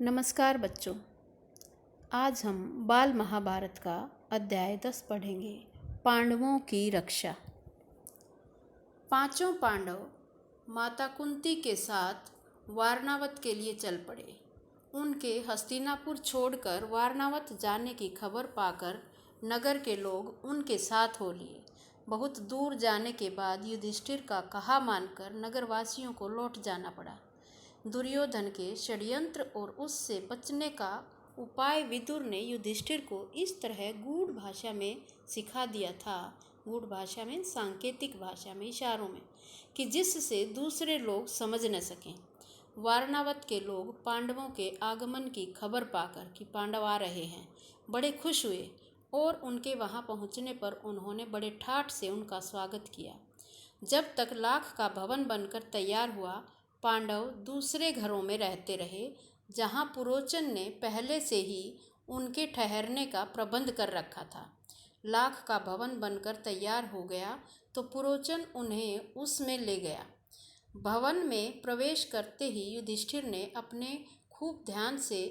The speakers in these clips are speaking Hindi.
नमस्कार बच्चों। आज हम बाल महाभारत का अध्याय 10 पढ़ेंगे। पांडवों की रक्षा। पांचों पांडव माता कुंती के साथ वारणावत के लिए चल पड़े। उनके हस्तिनापुर छोड़कर वारणावत जाने की खबर पाकर नगर के लोग उनके साथ हो लिए। बहुत दूर जाने के बाद युधिष्ठिर का कहा मानकर नगरवासियों को लौट जाना पड़ा। दुर्योधन के षड्यंत्र और उससे बचने का उपाय विदुर ने युधिष्ठिर को इस तरह गूढ़ भाषा में सिखा दिया था, गूढ़ भाषा में सांकेतिक भाषा में इशारों में, कि जिससे दूसरे लोग समझ न सकें। वारणावत के लोग पांडवों के आगमन की खबर पाकर कि पांडव आ रहे हैं बड़े खुश हुए और उनके वहां पहुंचने पर उन्होंने बड़े ठाठ से उनका स्वागत किया। जब तक लाख का भवन बनकर तैयार हुआ, पांडव दूसरे घरों में रहते रहे, जहां पुरोचन ने पहले से ही उनके ठहरने का प्रबंध कर रखा था। लाख का भवन बनकर तैयार हो गया तो पुरोचन उन्हें उसमें ले गया। भवन में प्रवेश करते ही युधिष्ठिर ने अपने खूब ध्यान से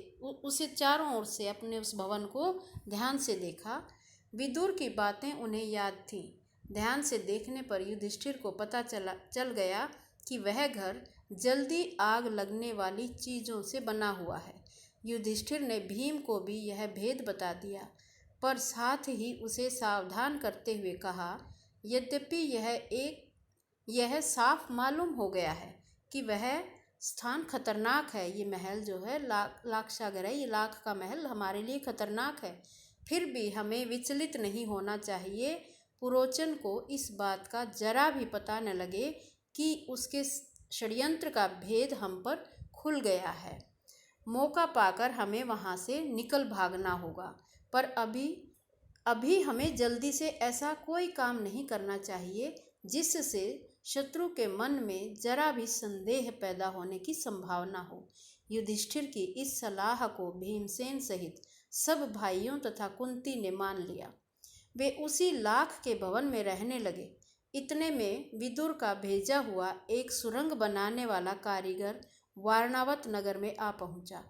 उसे चारों ओर से अपने उस भवन को ध्यान से देखा। विदुर की बातें उन्हें याद थीं। ध्यान से देखने पर युधिष्ठिर को पता चल गया कि वह घर जल्दी आग लगने वाली चीज़ों से बना हुआ है। युधिष्ठिर ने भीम को भी यह भेद बता दिया, पर साथ ही उसे सावधान करते हुए कहा, यद्यपि यह साफ मालूम हो गया है कि वह स्थान खतरनाक है। ये महल जो है लाख सागर है, ये लाख का महल हमारे लिए खतरनाक है, फिर भी हमें विचलित नहीं होना चाहिए। पुरोचन को इस बात का जरा भी पता न लगे कि उसके षड्यंत्र का भेद हम पर खुल गया है। मौका पाकर हमें वहाँ से निकल भागना होगा, पर अभी हमें जल्दी से ऐसा कोई काम नहीं करना चाहिए जिससे शत्रु के मन में जरा भी संदेह पैदा होने की संभावना हो। युधिष्ठिर की इस सलाह को भीमसेन सहित सब भाइयों तथा कुंती ने मान लिया। वे उसी लाख के भवन में रहने लगे। इतने में विदुर का भेजा हुआ एक सुरंग बनाने वाला कारीगर वारणावत नगर में आ पहुंचा।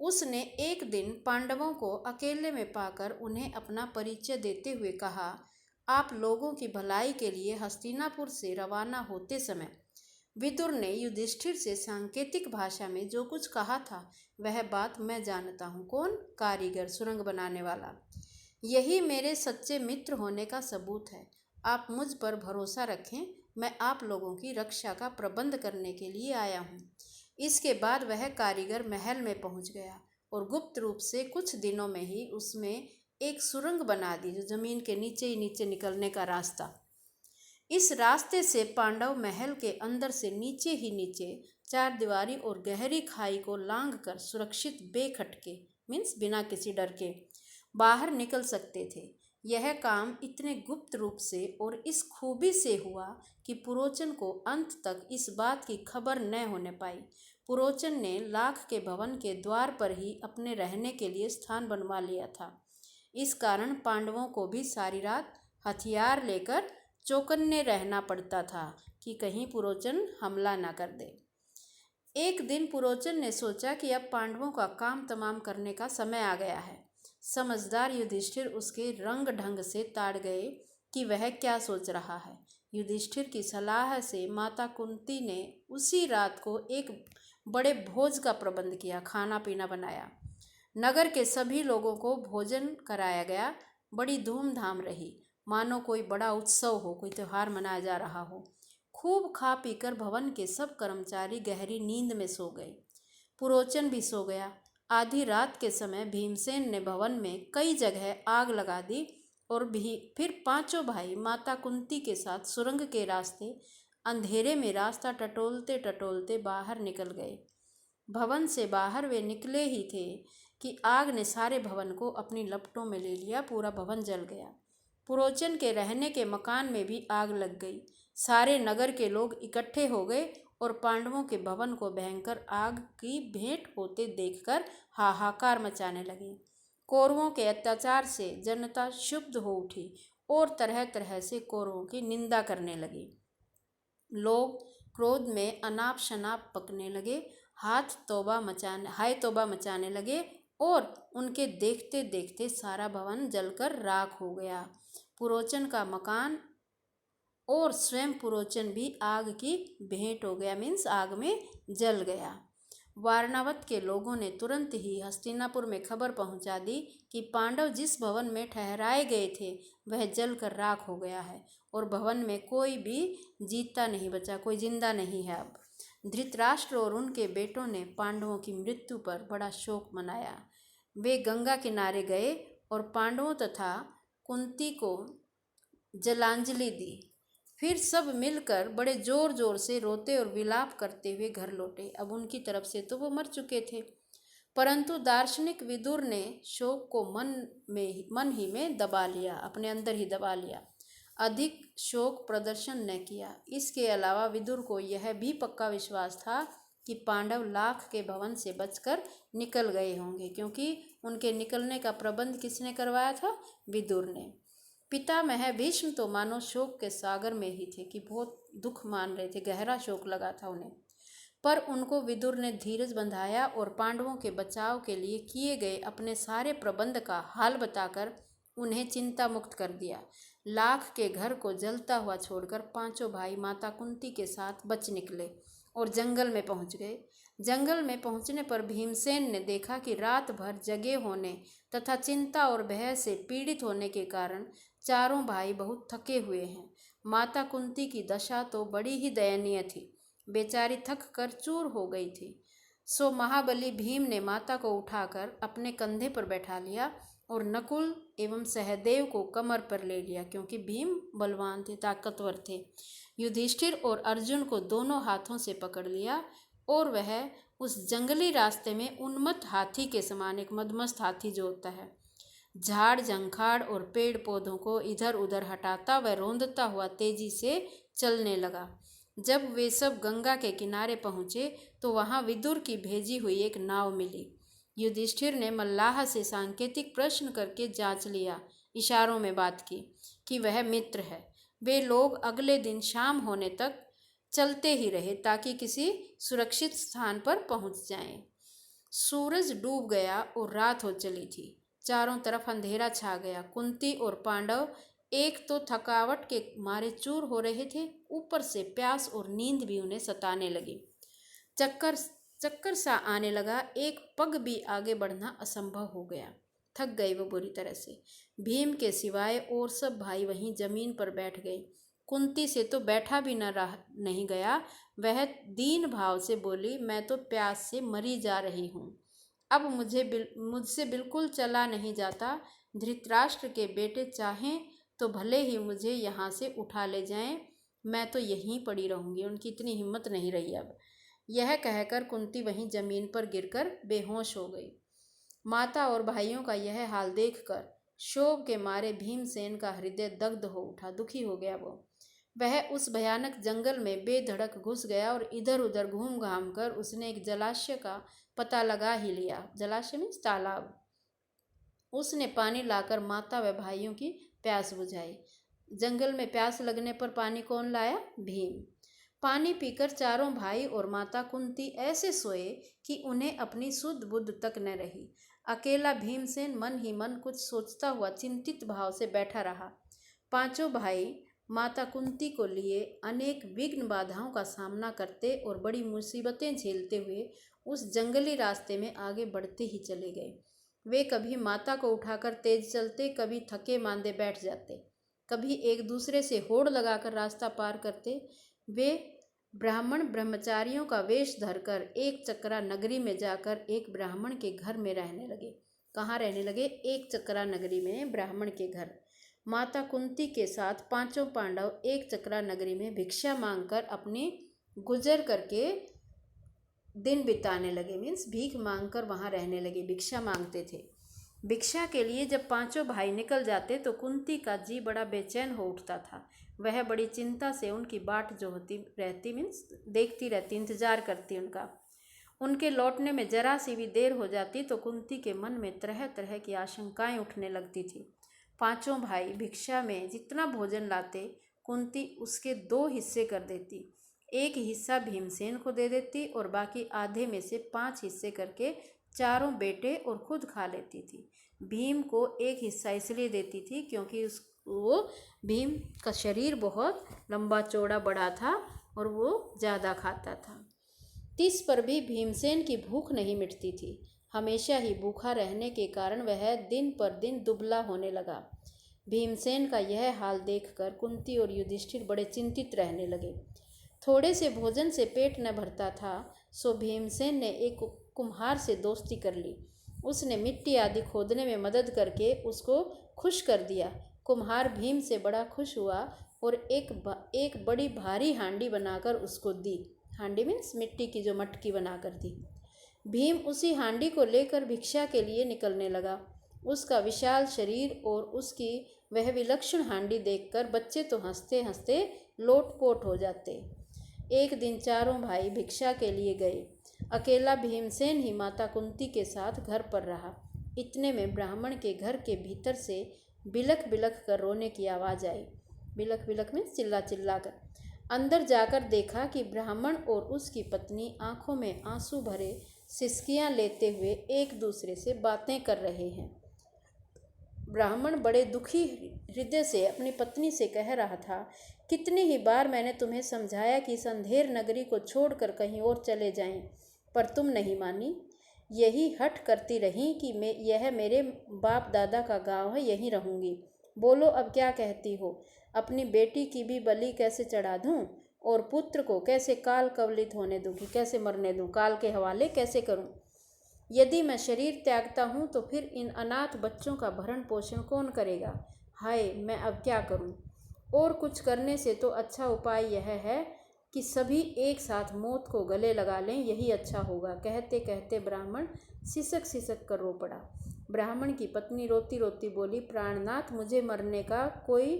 उसने एक दिन पांडवों को अकेले में पाकर उन्हें अपना परिचय देते हुए कहा, आप लोगों की भलाई के लिए हस्तिनापुर से रवाना होते समय विदुर ने युधिष्ठिर से सांकेतिक भाषा में जो कुछ कहा था वह बात मैं जानता हूँ। कौन? कारीगर, सुरंग बनाने वाला। यही मेरे सच्चे मित्र होने का सबूत है। आप मुझ पर भरोसा रखें, मैं आप लोगों की रक्षा का प्रबंध करने के लिए आया हूँ। इसके बाद वह कारीगर महल में पहुँच गया और गुप्त रूप से कुछ दिनों में ही उसमें एक सुरंग बना दी, जो जमीन के नीचे ही नीचे निकलने का रास्ता। इस रास्ते से पांडव महल के अंदर से नीचे ही नीचे चार दीवारी और गहरी खाई को लांघ कर सुरक्षित बेखटके मीन्स बिना किसी डर के बाहर निकल सकते थे। यह काम इतने गुप्त रूप से और इस खूबी से हुआ कि पुरोचन को अंत तक इस बात की खबर न होने पाई। पुरोचन ने लाख के भवन के द्वार पर ही अपने रहने के लिए स्थान बनवा लिया था। इस कारण पांडवों को भी सारी रात हथियार लेकर चौकन्ने रहना पड़ता था कि कहीं पुरोचन हमला न कर दे। एक दिन पुरोचन ने सोचा कि अब पांडवों का काम तमाम करने का समय आ गया है। समझदार युधिष्ठिर उसके रंग ढंग से ताड़ गए कि वह क्या सोच रहा है। युधिष्ठिर की सलाह से माता कुंती ने उसी रात को एक बड़े भोज का प्रबंध किया, खाना पीना बनाया। नगर के सभी लोगों को भोजन कराया गया। बड़ी धूमधाम रही, मानो कोई बड़ा उत्सव हो, कोई त्योहार मनाया जा रहा हो। खूब खा पीकर भवन के सब कर्मचारी गहरी नींद में सो गए। पुरोचन भी सो गया। आधी रात के समय भीमसेन ने भवन में कई जगह आग लगा दी और फिर पांचों भाई माता कुंती के साथ सुरंग के रास्ते अंधेरे में रास्ता टटोलते टटोलते बाहर निकल गए। भवन से बाहर वे निकले ही थे कि आग ने सारे भवन को अपनी लपटों में ले लिया। पूरा भवन जल गया। पुरोचन के रहने के मकान में भी आग लग गई। सारे नगर के लोग इकट्ठे हो गए और पांडवों के भवन को भयंकर आग की भेंट होते देखकर हाहाकार मचाने लगी। कौरवों के अत्याचार से जनता क्षुब्ध हो उठी और तरह तरह से कौरवों की निंदा करने लगी। लोग क्रोध में अनाप शनाप पकने लगे। हाय तौबा मचाने लगे और उनके देखते देखते सारा भवन जलकर राख हो गया। पुरोचन का मकान और स्वयं पुरोचन भी आग की भेंट हो गया, मीन्स आग में जल गया। वारणावत के लोगों ने तुरंत ही हस्तिनापुर में खबर पहुंचा दी कि पांडव जिस भवन में ठहराए गए थे वह जलकर राख हो गया है और भवन में कोई भी जीता नहीं बचा, कोई जिंदा नहीं है अब। धृतराष्ट्र और उनके बेटों ने पांडवों की मृत्यु पर बड़ा शोक मनाया। वे गंगा किनारे गए और पांडवों तथा कुंती को जलांजलि दी। फिर सब मिलकर बड़े जोर जोर से रोते और विलाप करते हुए घर लौटे। अब उनकी तरफ से तो वो मर चुके थे, परंतु दार्शनिक विदुर ने शोक को मन ही में दबा लिया, अपने अंदर ही दबा लिया, अधिक शोक प्रदर्शन न किया। इसके अलावा विदुर को यह भी पक्का विश्वास था कि पांडव लाख के भवन से बचकर निकल गए होंगे, क्योंकि उनके निकलने का प्रबंध किसने करवाया था? विदुर ने। पितामह भीष्म तो मानो शोक के सागर में ही थे कि बहुत दुख मान रहे थे, गहरा शोक लगा था उन्हें। पर उनको विदुर ने धीरज बंधाया और पांडवों के बचाव के लिए किए गए अपने सारे प्रबंध का हाल बताकर उन्हें चिंता मुक्त कर दिया। लाख के घर को जलता हुआ छोड़कर पांचों भाई माता कुंती के साथ बच निकले और जंगल में पहुंच गए। जंगल में पहुंचने पर भीमसेन ने देखा कि रात भर जगे होने तथा चिंता और भय से पीड़ित होने के कारण चारों भाई बहुत थके हुए हैं। माता कुंती की दशा तो बड़ी ही दयनीय थी, बेचारी थक कर चूर हो गई थी। सो महाबली भीम ने माता को उठाकर अपने कंधे पर बैठा लिया और नकुल एवं सहदेव को कमर पर ले लिया, क्योंकि भीम बलवान थे, ताकतवर थे। युधिष्ठिर और अर्जुन को दोनों हाथों से पकड़ लिया और वह उस जंगली रास्ते में उन्मत्त हाथी के समान, एक मदमस्त हाथी जो होता है, झाड़ झंखाड़ और पेड़ पौधों को इधर उधर हटाता व रौंदता हुआ तेजी से चलने लगा। जब वे सब गंगा के किनारे पहुँचे तो वहाँ विदुर की भेजी हुई एक नाव मिली। युधिष्ठिर ने मल्लाह से सांकेतिक प्रश्न करके जांच लिया, इशारों में बात की कि वह मित्र है। वे लोग अगले दिन शाम होने तक चलते ही रहे ताकि किसी सुरक्षित स्थान पर पहुंच जाएं। सूरज डूब गया और रात हो चली थी। चारों तरफ अंधेरा छा गया। कुंती और पांडव एक तो थकावट के मारे चूर हो रहे थे, ऊपर से प्यास और नींद भी उन्हें सताने लगी। चक्कर सा आने लगा, एक पग भी आगे बढ़ना असंभव हो गया। थक गए वो बुरी तरह से। भीम के सिवाय और सब भाई वहीं जमीन पर बैठ गए। कुंती से तो बैठा भी नहीं गया। वह दीन भाव से बोली, मैं तो प्यास से मरी जा रही हूँ, अब मुझसे बिल्कुल चला नहीं जाता। धृतराष्ट्र के बेटे चाहें तो भले ही मुझे यहाँ से उठा ले जाएं, मैं तो यहीं पड़ी रहूँगी। उनकी इतनी हिम्मत नहीं रही अब। यह कहकर कुंती वहीं जमीन पर गिरकर बेहोश हो गई। माता और भाइयों का यह हाल देखकर शोक के मारे भीमसेन का हृदय दग्ध हो उठा, दुखी हो गया वो। वह उस भयानक जंगल में बेधड़क घुस गया और इधर उधर घूम घाम कर उसने एक जलाशय का पता लगा ही लिया। जलाशय मीन्स तालाब। उसने पानी लाकर माता व भाइयों की प्यास बुझाई। जंगल में प्यास लगने पर पानी कौन लाया? भीम। पानी पीकर चारों भाई और माता कुंती ऐसे सोए कि उन्हें अपनी सुध बुध तक न रही। अकेला भीमसेन मन ही मन कुछ सोचता हुआ चिंतित भाव से बैठा रहा। पांचों भाई माता कुंती को लिए अनेक विघ्न बाधाओं का सामना करते और बड़ी मुसीबतें झेलते हुए उस जंगली रास्ते में आगे बढ़ते ही चले गए। वे कभी माता को उठाकर तेज चलते, कभी थके मांदे बैठ जाते, कभी एक दूसरे से होड़ लगाकर रास्ता पार करते। वे ब्राह्मण ब्रह्मचारियों का वेश धरकर एक चक्रा नगरी में जाकर एक ब्राह्मण के घर में रहने लगे। कहाँ रहने लगे? एक चक्रा नगरी में, ब्राह्मण के घर। माता कुंती के साथ पांचों पांडव एक चक्रा नगरी में भिक्षा मांगकर अपनी गुजर करके दिन बिताने लगे। मीन्स भीख मांगकर वहाँ रहने लगे, भिक्षा मांगते थे। भिक्षा के लिए जब पांचों भाई निकल जाते तो कुंती का जी बड़ा बेचैन हो उठता था। वह बड़ी चिंता से उनकी बाट जो होती रहती, मीन्स देखती रहती, इंतजार करती उनका। उनके लौटने में जरा सी भी देर हो जाती तो कुंती के मन में तरह तरह की आशंकाएं उठने लगती थी। पांचों भाई भिक्षा में जितना भोजन लाते कुंती उसके 2 हिस्से कर देती। एक हिस्सा भीमसेन को दे देती और बाकी आधे में से 5 हिस्से करके चारों बेटे और खुद खा लेती थी। भीम को एक हिस्सा इसलिए देती थी क्योंकि वो भीम का शरीर बहुत लंबा चौड़ा बड़ा था और वो ज़्यादा खाता था। तिस पर भी भीमसेन की भूख नहीं मिटती थी। हमेशा ही भूखा रहने के कारण वह दिन पर दिन दुबला होने लगा। भीमसेन का यह हाल देखकर कुंती और युधिष्ठिर बड़े चिंतित रहने लगे। थोड़े से भोजन से पेट न भरता था, सो भीमसेन ने एक कुम्हार से दोस्ती कर ली। उसने मिट्टी आदि खोदने में मदद करके उसको खुश कर दिया। कुम्हार भीम से बड़ा खुश हुआ और एक बड़ी भारी हांडी बनाकर उसको दी। हांडी मीन्स मिट्टी की जो मटकी बनाकर दी। भीम उसी हांडी को लेकर भिक्षा के लिए निकलने लगा। उसका विशाल शरीर और उसकी वह विलक्षण हांडी देखकर बच्चे तो हंसते हंसते लोटपोट हो जाते। एक दिन चारों भाई भिक्षा के लिए गए। अकेला भीमसेन ही माता कुंती के साथ घर पर रहा। इतने में ब्राह्मण के घर के भीतर से बिलख बिलख कर रोने की आवाज़ आई। बिलख बिलख में चिल्ला चिल्ला कर। अंदर जाकर देखा कि ब्राह्मण और उसकी पत्नी आंखों में आंसू भरे सिसकियां लेते हुए एक दूसरे से बातें कर रहे हैं। ब्राह्मण बड़े दुखी हृदय से अपनी पत्नी से कह रहा था, कितनी ही बार मैंने तुम्हें समझाया कि इस अंधेर नगरी को छोड़कर कहीं और चले जाएं, पर तुम नहीं मानी। यही हठ करती रही कि यह मेरे बाप दादा का गांव है, यहीं रहूंगी। बोलो अब क्या कहती हो? अपनी बेटी की भी बलि कैसे चढ़ा दूं और पुत्र को कैसे काल कवलित होने दूं, कि कैसे मरने दूं, काल के हवाले कैसे करूं? यदि मैं शरीर त्यागता हूँ तो फिर इन अनाथ बच्चों का भरण पोषण कौन करेगा? हाय, मैं अब क्या करूँ? और कुछ करने से तो अच्छा उपाय यह है कि सभी एक साथ मौत को गले लगा लें, यही अच्छा होगा। कहते कहते ब्राह्मण सिसक सिसक कर रो पड़ा। ब्राह्मण की पत्नी रोती रोती बोली, प्राणनाथ, मुझे मरने का कोई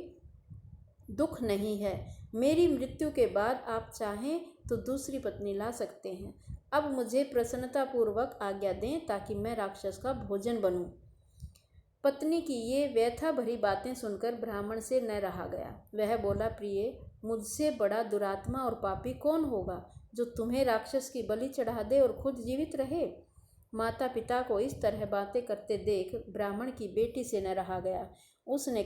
दुख नहीं है। मेरी मृत्यु के बाद आप चाहें तो दूसरी पत्नी ला सकते हैं। अब मुझे प्रसन्नतापूर्वक आज्ञा दें ताकि मैं राक्षस का भोजन बनूं। पत्नी की ये व्यथा भरी बातें सुनकर ब्राह्मण से न रहा गया। वह बोला, प्रिय, मुझसे बड़ा दुरात्मा और पापी कौन होगा जो तुम्हें राक्षस की बलि चढ़ा दे और खुद जीवित रहे? माता पिता को इस तरह बातें करते देख ब्राह्मण की बेटी से न रहा गया। उसने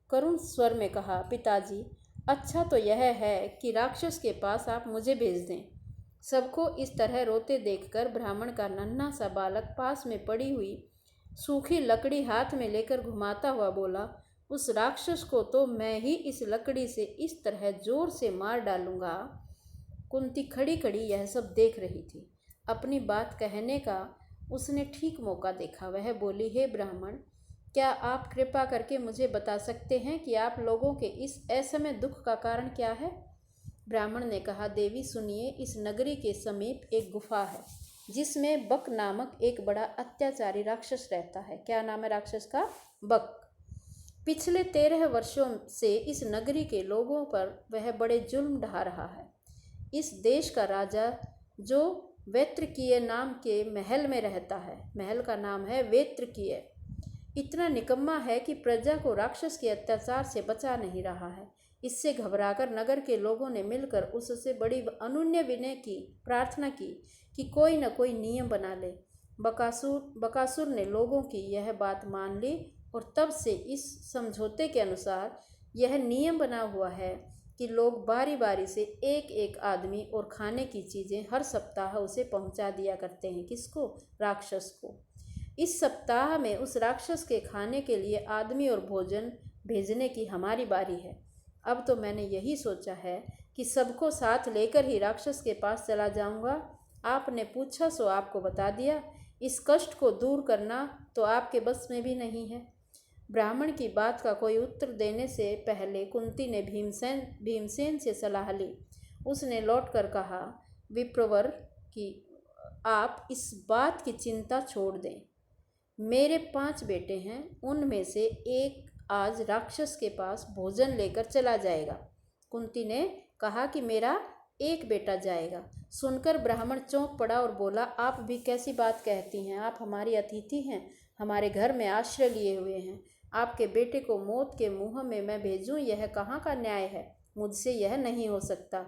करुण स्वर में कहा, पिताजी, अच्छा तो यह है कि राक्षस के पास आप मुझे भेज दें। सबको इस तरह रोते देखकर ब्राह्मण का नन्हा सा बालक पास में पड़ी हुई सूखी लकड़ी हाथ में लेकर घुमाता हुआ बोला, उस राक्षस को तो मैं ही इस लकड़ी से इस तरह जोर से मार डालूंगा। कुंती खड़ी खड़ी यह सब देख रही थी। अपनी बात कहने का उसने ठीक मौका देखा। वह बोली, हे ब्राह्मण, क्या आप कृपा करके मुझे बता सकते हैं कि आप लोगों के इस असमय दुख का कारण क्या है? ब्राह्मण ने कहा, देवी सुनिए, इस नगरी के समीप एक गुफा है जिसमें बक नामक एक बड़ा अत्याचारी राक्षस रहता है। क्या नाम है राक्षस का? बक। पिछले 13 वर्षों से इस नगरी के लोगों पर वह बड़े जुल्म ढा रहा है। इस देश का राजा जो वेत्रकीय नाम के महल में रहता है, महल का नाम है वेत्रकीय, इतना निकम्मा है कि प्रजा को राक्षस के अत्याचार से बचा नहीं रहा है। इससे घबराकर नगर के लोगों ने मिलकर उससे बड़ी अनुन्य विनय की प्रार्थना की कि कोई न कोई नियम बना ले। बकासुर ने लोगों की यह बात मान ली और तब से इस समझौते के अनुसार यह नियम बना हुआ है कि लोग बारी बारी से एक एक आदमी और खाने की चीज़ें हर सप्ताह उसे पहुंचा दिया करते हैं। किसको? राक्षस को। इस सप्ताह में उस राक्षस के खाने के लिए आदमी और भोजन भेजने की हमारी बारी है। अब तो मैंने यही सोचा है कि सबको साथ लेकर ही राक्षस के पास चला जाऊंगा। आपने पूछा सो आपको बता दिया। इस कष्ट को दूर करना तो आपके बस में भी नहीं है। ब्राह्मण की बात का कोई उत्तर देने से पहले कुंती ने भीमसेन से सलाह ली। उसने लौटकर कहा, विप्रवर, कि आप इस बात की चिंता छोड़ दें। मेरे 5 बेटे हैं, उनमें से एक आज राक्षस के पास भोजन लेकर चला जाएगा। कुंती ने कहा कि मेरा एक बेटा जाएगा। सुनकर ब्राह्मण चौंक पड़ा और बोला, आप भी कैसी बात कहती हैं? आप हमारी अतिथि हैं, हमारे घर में आश्रय लिए हुए हैं। आपके बेटे को मौत के मुंह में मैं भेजूं, यह कहाँ का न्याय है? मुझसे यह नहीं हो सकता।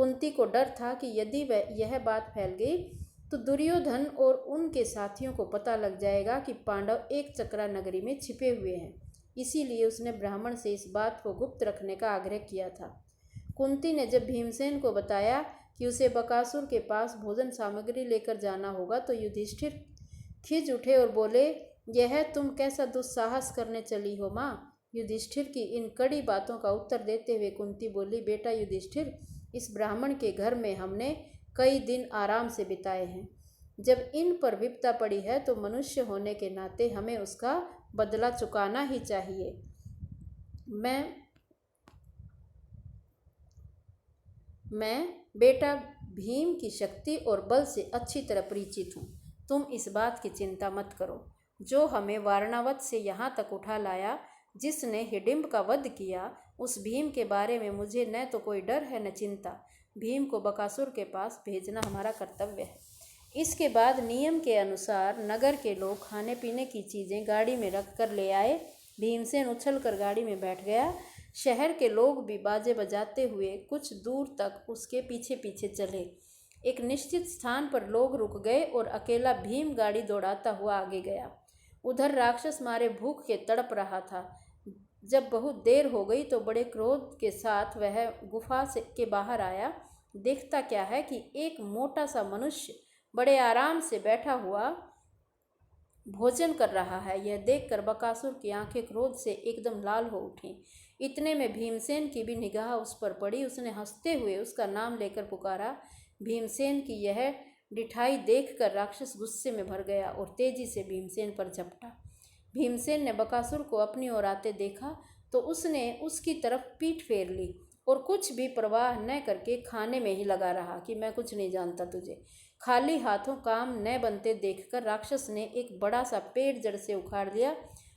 कुंती को डर था कि यदि यह बात फैल गई तो दुर्योधन और उनके साथियों को पता लग जाएगा कि पांडव एक चक्रा नगरी में छिपे हुए हैं। इसीलिए उसने ब्राह्मण से इस बात को गुप्त रखने का आग्रह किया था। कुंती ने जब भीमसेन को बताया कि उसे बकासुर के पास भोजन सामग्री लेकर जाना होगा तो युधिष्ठिर खिंच उठे और बोले, यह तुम कैसा दुस्साहस करने चली हो माँ। युधिष्ठिर की इन कड़ी बातों का उत्तर देते हुए कुंती बोली, बेटा युधिष्ठिर, इस ब्राह्मण के घर में हमने कई दिन आराम से बिताए हैं। जब इन पर विपदा पड़ी है तो मनुष्य होने के नाते हमें उसका बदला चुकाना ही चाहिए। मैं बेटा भीम की शक्ति और बल से अच्छी तरह परिचित हूँ। तुम इस बात की चिंता मत करो। जो हमें वारणावत से यहाँ तक उठा लाया, जिसने हिडिंब का वध किया, उस भीम के बारे में मुझे न तो कोई डर है न चिंता। भीम को बकासुर के पास भेजना हमारा कर्तव्य है। इसके बाद नियम के अनुसार नगर के लोग खाने पीने की चीज़ें गाड़ी में रख कर ले आए। भीमसेन उछलकर गाड़ी में बैठ गया। शहर के लोग भी बाजे बजाते हुए कुछ दूर तक उसके पीछे पीछे चले। एक निश्चित स्थान पर लोग रुक गए और अकेला भीम गाड़ी दौड़ाता हुआ आगे गया। उधर राक्षस मारे भूख के तड़प रहा था। जब बहुत देर हो गई तो बड़े क्रोध के साथ वह गुफा के बाहर आया। देखता क्या है कि एक मोटा सा मनुष्य बड़े आराम से बैठा हुआ भोजन कर रहा है। यह देखकर बकासुर की आंखें क्रोध से एकदम लाल हो उठीं। इतने में भीमसेन की भी निगाह उस पर पड़ी। उसने हंसते हुए उसका नाम लेकर पुकारा। भीमसेन की यह डिठाई देखकर राक्षस गुस्से में भर गया और तेजी से भीमसेन पर झपटा। भीमसेन ने बकासुर को अपनी ओर आते देखा तो उसने उसकी तरफ पीठ फेर ली और कुछ भी परवाह न करके खाने में ही लगा रहा कि मैं कुछ नहीं जानता तुझे। खाली हाथों काम न बनते देखकर राक्षस ने एक बड़ा सा पेड़ जड़ से उखाड़ लिया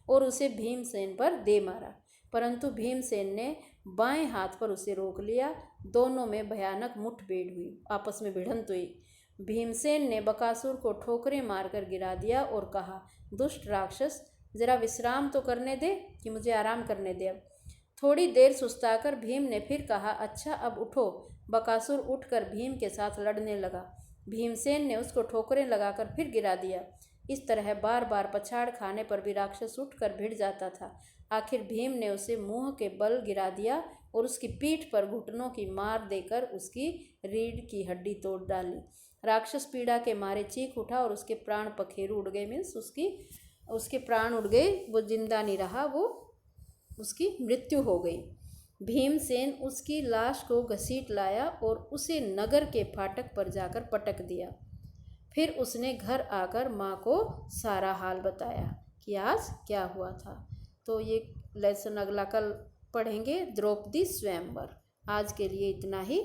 और उसे भीमसेन पर दे मारा, परंतु भीमसेन ने बाएं हाथ पर उसे रोक लिया। दोनों में भयानक मुठभेड़ हुई, आपस में भिड़ंत हुई। भीमसेन ने बकासुर को ठोकरें मारकर गिरा दिया और कहा, दुष्ट राक्षस, जरा विश्राम तो करने दे कि मुझे आराम करने दे। अब थोड़ी देर सुस्ताकर भीम ने फिर कहा, अच्छा अब उठो। बकासुर उठकर भीम के साथ लड़ने लगा। भीमसेन ने उसको ठोकरें लगाकर फिर गिरा दिया। इस तरह बार बार पछाड़ खाने पर भी राक्षस उठकर भिड़ जाता था। आखिर भीम ने उसे मुंह के बल गिरा दिया और उसकी पीठ पर घुटनों की मार देकर उसकी रीढ़ की हड्डी तोड़ डाली। राक्षस पीड़ा के मारे चीख उठा और उसके प्राण पखेरु उड़ गए। मीन्स उसके प्राण उड़ गए, वो जिंदा नहीं रहा, वो उसकी मृत्यु हो गई। भीमसेन उसकी लाश को घसीट लाया और उसे नगर के फाटक पर जाकर पटक दिया। फिर उसने घर आकर माँ को सारा हाल बताया कि आज क्या हुआ था। तो ये लेसन अगला कल पढ़ेंगे, द्रौपदी स्वयंवर। आज के लिए इतना ही।